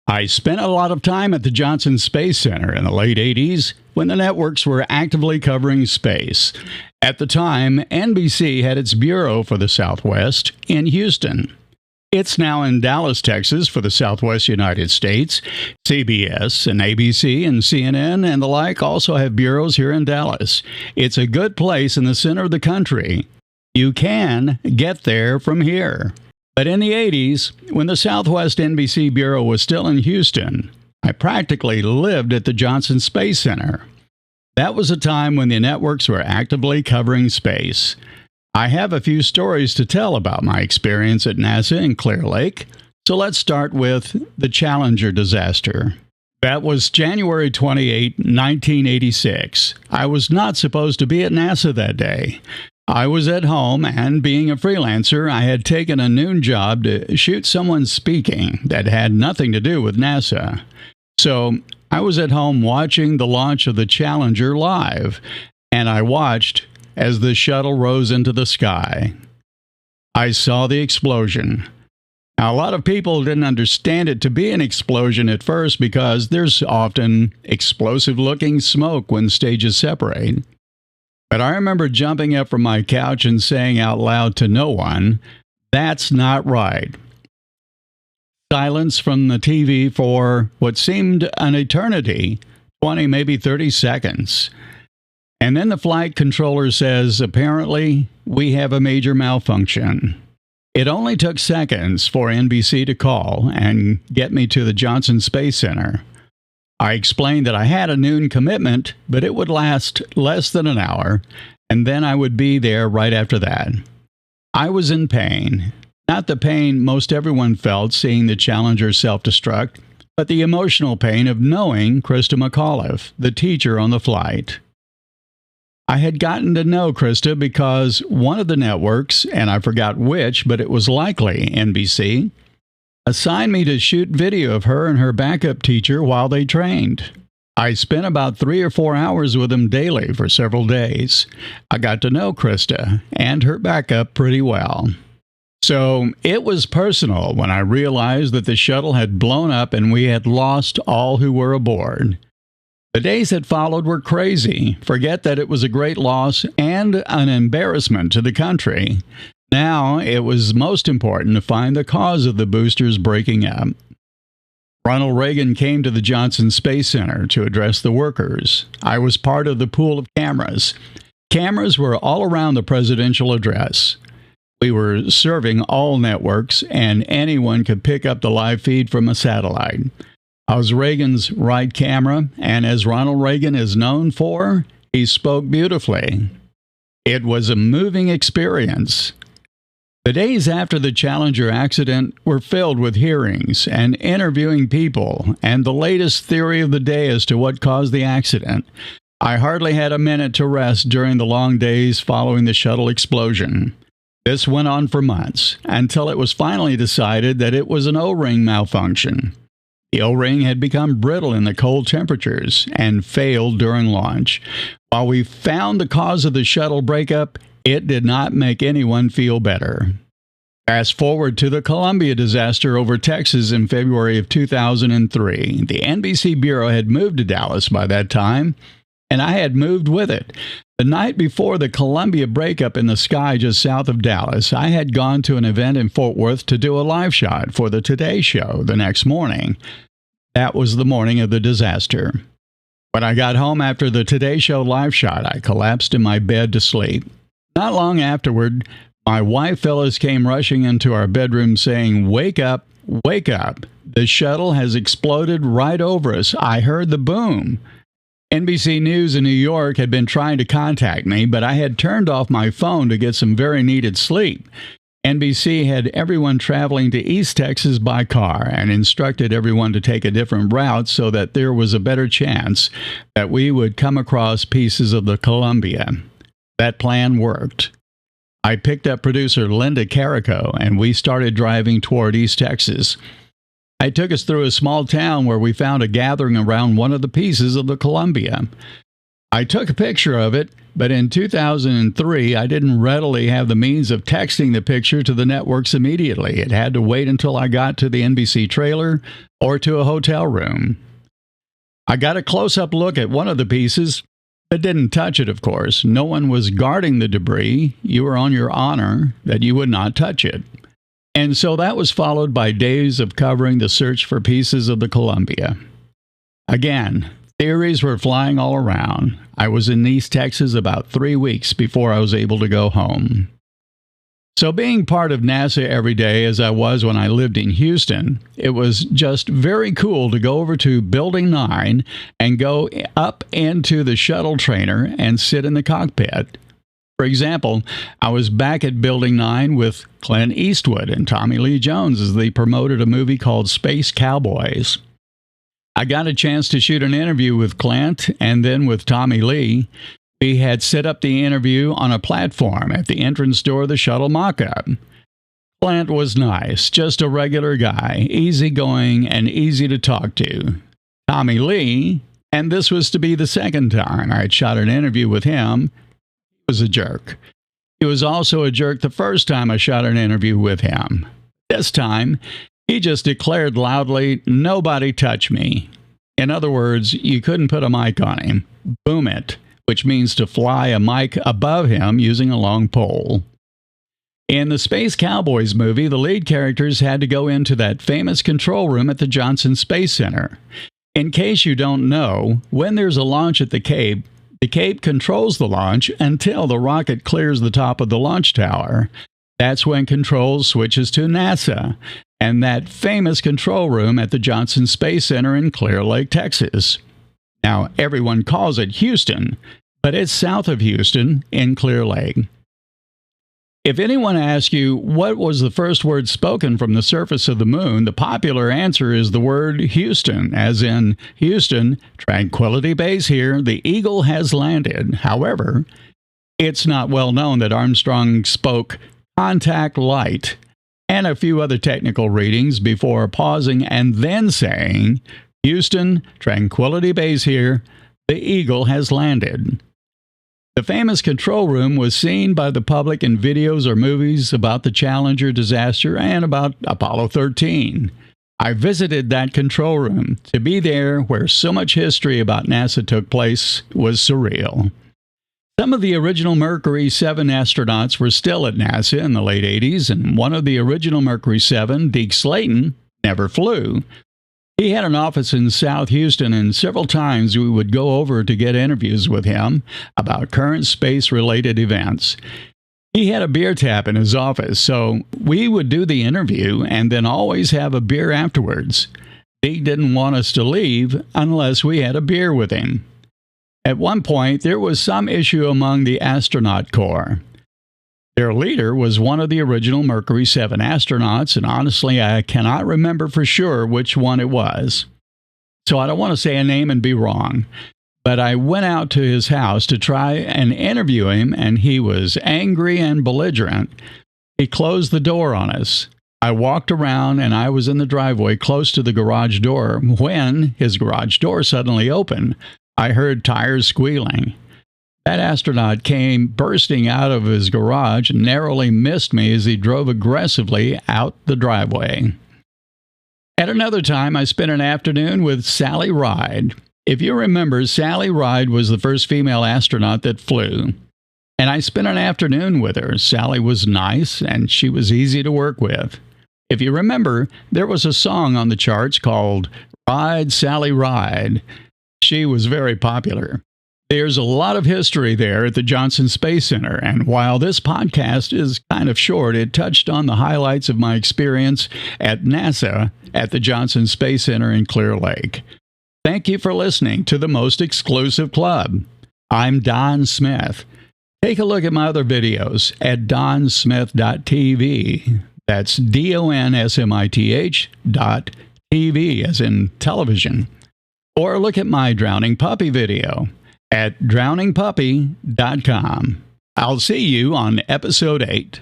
I spent a lot of time at the Johnson Space Center in the late 80s when the networks were actively covering space. At the time, NBC had its bureau for the Southwest in Houston. It's now in Dallas, Texas for the Southwest United States. CBS and ABC and CNN and the like also have bureaus here in Dallas. It's a good place in the center of the country. You can get there from here. But in the 80s, when the Southwest NBC Bureau was still in Houston, I practically lived at the Johnson Space Center. That was a time when the networks were actively covering space. I have a few stories to tell about my experience at NASA in Clear Lake, so let's start with the Challenger disaster. That was January 28, 1986. I was not supposed to be at NASA that day. I was at home, and being a freelancer, I had taken a noon job to shoot someone speaking that had nothing to do with NASA. So I was at home watching the launch of the Challenger live, and I watched as the shuttle rose into the sky. I saw the explosion. Now, a lot of people didn't understand it to be an explosion at first because there's often explosive-looking smoke when stages separate. But I remember jumping up from my couch and saying out loud to no one, "That's not right." Silence from the TV for what seemed an eternity, 20, maybe 30 seconds. And then the flight controller says, "Apparently, we have a major malfunction." It only took seconds for NBC to call and get me to the Johnson Space Center. I explained that I had a noon commitment, but it would last less than an hour, and then I would be there right after that. I was in pain. Not the pain most everyone felt seeing the Challenger self-destruct, but the emotional pain of knowing Krista McAuliffe, the teacher on the flight. I had gotten to know Krista because one of the networks, and I forgot which, but it was likely NBC, assigned me to shoot video of her and her backup teacher while they trained. I spent about 3 or 4 hours with them daily for several days. I got to know Krista and her backup pretty well. So it was personal when I realized that the shuttle had blown up and we had lost all who were aboard. The days that followed were crazy. Forget that it was a great loss and an embarrassment to the country. Now, it was most important to find the cause of the boosters breaking up. Ronald Reagan came to the Johnson Space Center to address the workers. I was part of the pool of cameras. Cameras were all around the presidential address. We were serving all networks, and anyone could pick up the live feed from a satellite. I was Reagan's right camera, and as Ronald Reagan is known for, he spoke beautifully. It was a moving experience. The days after the Challenger accident were filled with hearings and interviewing people and the latest theory of the day as to what caused the accident. I hardly had a minute to rest during the long days following the shuttle explosion. This went on for months until it was finally decided that it was an O-ring malfunction. The O-ring had become brittle in the cold temperatures and failed during launch. While we found the cause of the shuttle breakup, it did not make anyone feel better. Fast forward to the Columbia disaster over Texas in February of 2003. The NBC Bureau had moved to Dallas by that time, and I had moved with it. The night before the Columbia breakup in the sky just south of Dallas, I had gone to an event in Fort Worth to do a live shot for the Today Show the next morning. That was the morning of the disaster. When I got home after the Today Show live shot, I collapsed in my bed to sleep. Not long afterward, my wife Phyllis came rushing into our bedroom saying, "Wake up, wake up. The shuttle has exploded right over us. I heard the boom." NBC News in New York had been trying to contact me, but I had turned off my phone to get some very needed sleep. NBC had everyone traveling to East Texas by car and instructed everyone to take a different route so that there was a better chance that we would come across pieces of the Columbia. That plan worked. I picked up producer Linda Carrico, and we started driving toward East Texas. I took us through a small town where we found a gathering around one of the pieces of the Columbia. I took a picture of it, but in 2003, I didn't readily have the means of texting the picture to the networks immediately. It had to wait until I got to the NBC trailer or to a hotel room. I got a close-up look at one of the pieces, but didn't touch it, of course. No one was guarding the debris. You were on your honor that you would not touch it. And so that was followed by days of covering the search for pieces of the Columbia. Again, theories were flying all around. I was in East Texas about 3 weeks before I was able to go home. So being part of NASA every day as I was when I lived in Houston, it was just very cool to go over to Building 9 and go up into the shuttle trainer and sit in the cockpit. For example, I was back at Building 9 with Clint Eastwood and Tommy Lee Jones as they promoted a movie called Space Cowboys. I got a chance to shoot an interview with Clint and then with Tommy Lee. We had set up the interview on a platform at the entrance door of the shuttle mock-up. Clint was nice, just a regular guy, easygoing and easy to talk to. Tommy Lee, and this was to be the second time I had shot an interview with him, was a jerk. He was also a jerk the first time I shot an interview with him. This time, he just declared loudly, "Nobody touch me." In other words, you couldn't put a mic on him. Boom it, which means to fly a mic above him using a long pole. In the Space Cowboys movie, the lead characters had to go into that famous control room at the Johnson Space Center. In case you don't know, when there's a launch at the Cape controls the launch until the rocket clears the top of the launch tower. That's when control switches to NASA and that famous control room at the Johnson Space Center in Clear Lake, Texas. Now, everyone calls it Houston, but it's south of Houston in Clear Lake. If anyone asks you what was the first word spoken from the surface of the moon, the popular answer is the word Houston, as in Houston, Tranquility Base here, the Eagle has landed. However, it's not well known that Armstrong spoke contact light and a few other technical readings before pausing and then saying, Houston, Tranquility Base here, the Eagle has landed. The famous control room was seen by the public in videos or movies about the Challenger disaster and about Apollo 13. I visited that control room. To be there where so much history about NASA took place was surreal. Some of the original Mercury 7 astronauts were still at NASA in the late 80s, and one of the original Mercury 7, Deke Slayton, never flew. He had an office in South Houston, and several times we would go over to get interviews with him about current space-related events. He had a beer tap in his office, so we would do the interview and then always have a beer afterwards. He didn't want us to leave unless we had a beer with him. At one point, there was some issue among the astronaut corps. Their leader was one of the original Mercury 7 astronauts, and honestly, I cannot remember for sure which one it was. So I don't want to say a name and be wrong. But I went out to his house to try and interview him, and he was angry and belligerent. He closed the door on us. I walked around, and I was in the driveway close to the garage door when his garage door suddenly opened. I heard tires squealing. That astronaut came bursting out of his garage and narrowly missed me as he drove aggressively out the driveway. At another time, I spent an afternoon with Sally Ride. If you remember, Sally Ride was the first female astronaut that flew. And I spent an afternoon with her. Sally was nice, and she was easy to work with. If you remember, there was a song on the charts called Ride, Sally Ride. She was very popular. There's a lot of history there at the Johnson Space Center, and while this podcast is kind of short, it touched on the highlights of my experience at NASA at the Johnson Space Center in Clear Lake. Thank you for listening to the most exclusive club. I'm Don Smith. Take a look at my other videos at donsmith.tv. That's DONSMITH.TV, as in television. Or look at my Drowning Puppy video at drowningpuppy.com. I'll see you on episode 8.